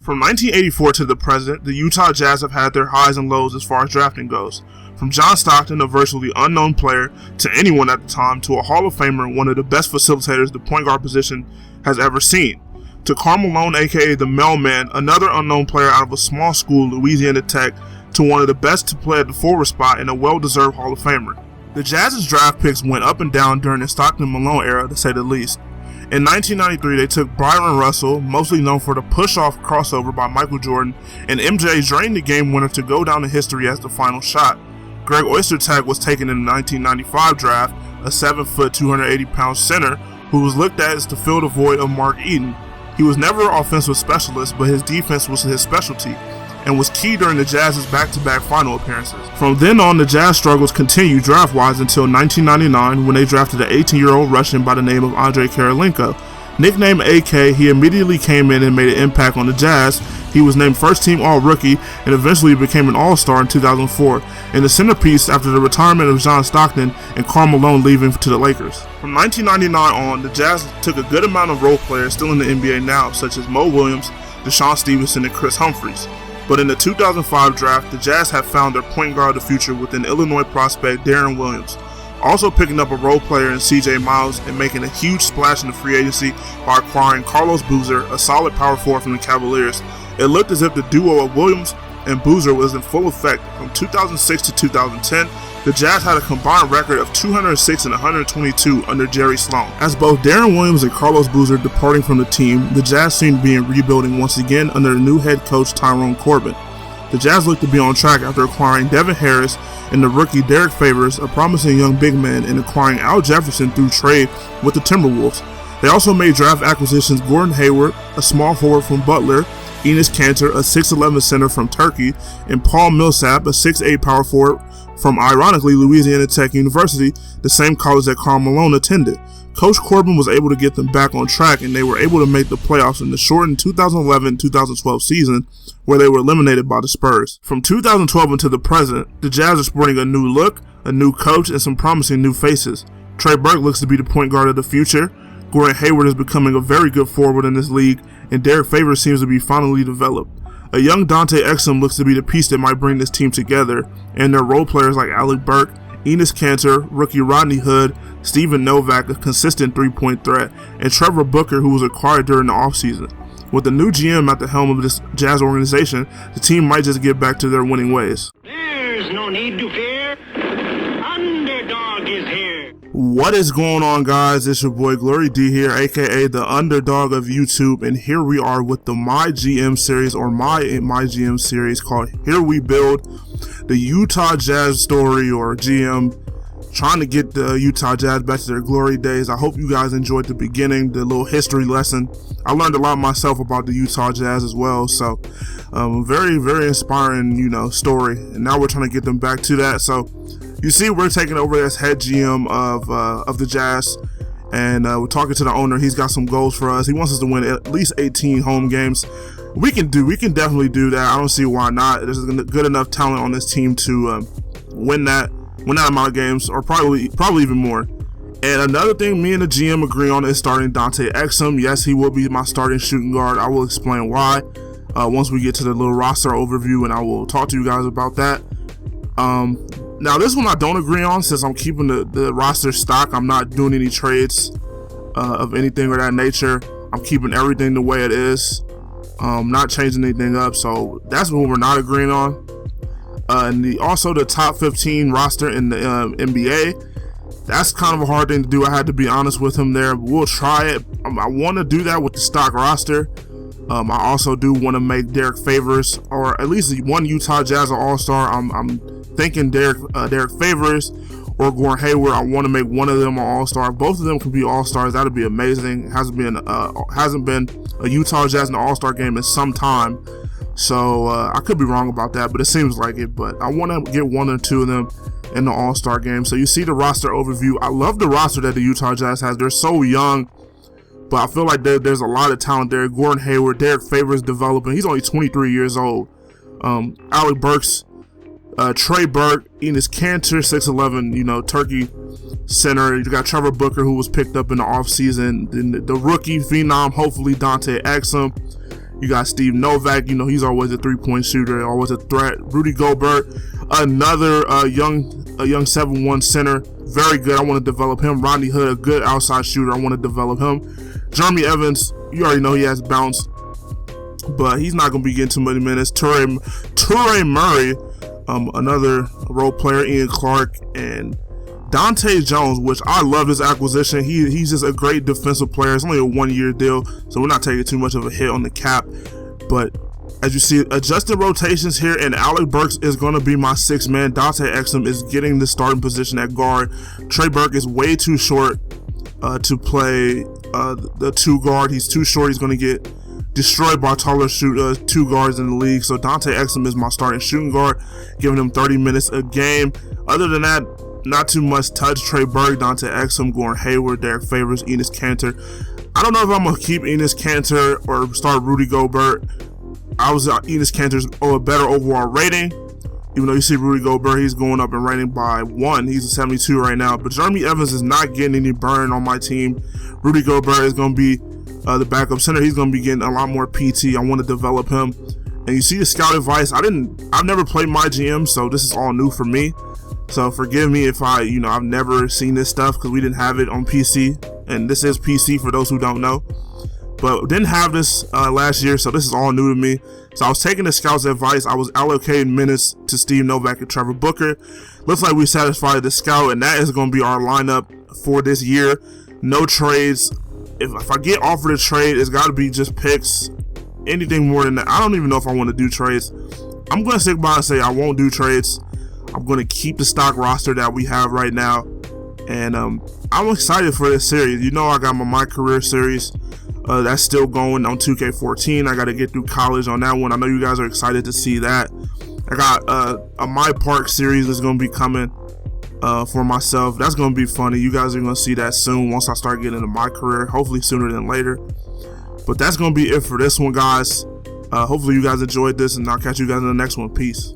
From 1984 to the present, the Utah Jazz have had their highs and lows as far as drafting goes. From John Stockton, a virtually unknown player, to anyone at the time, to a Hall of Famer, one of the best facilitators the point guard position has ever seen. To Karl Malone, aka the Mailman, another unknown player out of a small school, Louisiana Tech, to one of the best to play at the forward spot and a well-deserved Hall of Famer. The Jazz's draft picks went up and down during the Stockton-Malone era, to say the least. In 1993, they took Byron Russell, mostly known for the push-off crossover by Michael Jordan, and MJ drained the game winner to go down in history as the final shot. Greg Oystertag was taken in the 1995 draft, a 7-foot, 280-pound center who was looked at as to fill the void of Mark Eaton. He was never an offensive specialist, but his defense was his specialty, and was key during the Jazz's back-to-back final appearances. From then on, the Jazz struggles continued draft-wise until 1999 when they drafted an 18-year-old Russian by the name of Andrei Kirilenko. Nicknamed AK, he immediately came in and made an impact on the Jazz. He was named first-team All-Rookie and eventually became an All-Star in 2004, and the centerpiece after the retirement of John Stockton and Karl Malone leaving to the Lakers. From 1999 on, the Jazz took a good amount of role players still in the NBA now, such as Mo Williams, Deshaun Stevenson, and Chris Humphries. But in the 2005 draft, the Jazz have found their point guard of the future with an Illinois prospect, Darren Williams, also picking up a role player in CJ Miles and making a huge splash in the free agency by acquiring Carlos Boozer, a solid power forward from the Cavaliers. It looked as if the duo of Williams and Boozer was in full effect. From 2006 to 2010, the Jazz had a combined record of 206 and 122 under Jerry Sloan. As both Darren Williams and Carlos Boozer departing from the team, the Jazz seemed to be in rebuilding once again under the new head coach Tyrone Corbin. The Jazz looked to be on track after acquiring Devin Harris and the rookie Derek Favors, a promising young big man, and acquiring Al Jefferson through trade with the Timberwolves. They also made draft acquisitions Gordon Hayward, a small forward from Butler, Enes Kanter, a 6'11 center from Turkey, and Paul Millsap, a 6'8 power forward from, ironically, Louisiana Tech University, the same college that Karl Malone attended. Coach Corbin was able to get them back on track, and they were able to make the playoffs in the shortened 2011-2012 season, where they were eliminated by the Spurs. From 2012 until the present, the Jazz are sporting a new look, a new coach, and some promising new faces. Trey Burke looks to be the point guard of the future. Gordon Hayward is becoming a very good forward in this league, and Derek Favors seems to be finally developed. A young Dante Exum looks to be the piece that might bring this team together, and their role players like Alec Burke, Enes Kanter, rookie Rodney Hood, Steven Novak, a consistent three-point threat, and Trevor Booker, who was acquired during the offseason. With the new GM at the helm of this Jazz organization, the team might just get back to their winning ways. There's no need to fear. Underdog is here. What is going on, guys? It's your boy Glory D here, aka the underdog of YouTube, and here we are with the MyGM series, or MyGM series, called Here We Build, the Utah Jazz story, or GM trying to get the Utah Jazz back to their glory days. I hope you guys enjoyed the beginning, the little history lesson. I learned a lot myself about the Utah Jazz as well, so very, very inspiring, story. And now we're trying to get them back to that. So you see, we're taking over as head GM of the Jazz, and we're talking to the owner. He's got some goals for us. He wants us to win at least 18 home games. We can definitely do that. I don't see why not. There's good enough talent on this team to win that amount of games, or probably even more. And another thing me and the GM agree on is starting Dante Exum. Yes, he will be my starting shooting guard. I will explain why once we get to the little roster overview, and I will talk to you guys about that. Now, this one I don't agree on, since I'm keeping the roster stock. I'm not doing any trades of anything of that nature. I'm keeping everything the way it is, not changing anything up. So that's what we're not agreeing on. And also the top 15 roster in the NBA. That's kind of a hard thing to do. I had to be honest with him there. But we'll try it. I want to do that with the stock roster. I also do want to make Derek Favors, or at least one Utah Jazz All-Star. I'm thinking Derek Favors or Gordon Hayward. I want to make one of them an All-Star. Both of them could be All-Stars. That'd be amazing. It hasn't been a Utah Jazz in the All-Star game in some time. So I could be wrong about that, but it seems like it. But I want to get one or two of them in the All-Star game. So you see the roster overview. I love the roster that the Utah Jazz has. They're so young, but I feel like there's a lot of talent there. Gordon Hayward, Derek Favors developing. He's only 23 years old. Alec Burks, Trey Burke, Enes Kanter, 6'11", Turkey center. You got Trevor Booker, who was picked up in the offseason. Then the rookie phenom, hopefully Dante Exum. You got Steve Novak, you know, he's always a three-point shooter, always a threat. Rudy Gobert, another young 7'1" center, very good. I want to develop him. Rodney Hood, a good outside shooter. I want to develop him. Jeremy Evans, you already know he has bounce, but he's not going to be getting too many minutes. Toure Murray, another role player. Ian Clark and Dante Jones, which I love this acquisition. He's just a great defensive player. It's only a 1-year deal, so we're not taking too much of a hit on the cap. But as you see, adjusted rotations here, and Alec Burks is going to be my 6th man. Dante Exum is getting the starting position at guard. Trey Burke is way too short to play the 2 guard. He's too short. He's going to get destroyed by taller 2 guards in the league. So Dante Exum is my starting shooting guard, giving him 30 minutes a game. Other than that, not too much touch. Trey Burke, Dante Exum, Gordon Hayward, Derek Favors, Enes Kanter. I don't know if I'm going to keep Enes Kanter or start Rudy Gobert. Enes Kanter's a better overall rating. Even though you see Rudy Gobert, he's going up in rating by 1. He's a 72 right now. But Jeremy Evans is not getting any burn on my team. Rudy Gobert is going to be the backup center. He's going to be getting a lot more PT. I want to develop him. And you see the scout advice. I've never played MyGM, so this is all new for me. So forgive me if I've never seen this stuff because we didn't have it on PC. And this is PC for those who don't know. But didn't have this last year, so this is all new to me. So I was taking the scout's advice. I was allocating minutes to Steve Novak and Trevor Booker. Looks like we satisfied the scout, and that is going to be our lineup for this year. No trades. If I get offered a trade, it's got to be just picks. Anything more than that, I don't even know if I want to do trades. I'm going to stick by and say I won't do trades. I'm going to keep the stock roster that we have right now. And I'm excited for this series. You know, I got my career series. That's still going on 2k14. I got to get through college on that one. I know you guys are excited to see that. I got a My Park series that's going to be coming for myself. That's going to be funny. You guys are going to see that soon once I start getting into my career. Hopefully sooner than later. But that's going to be it for this one, guys. Hopefully you guys enjoyed this, and I'll catch you guys in the next one. Peace.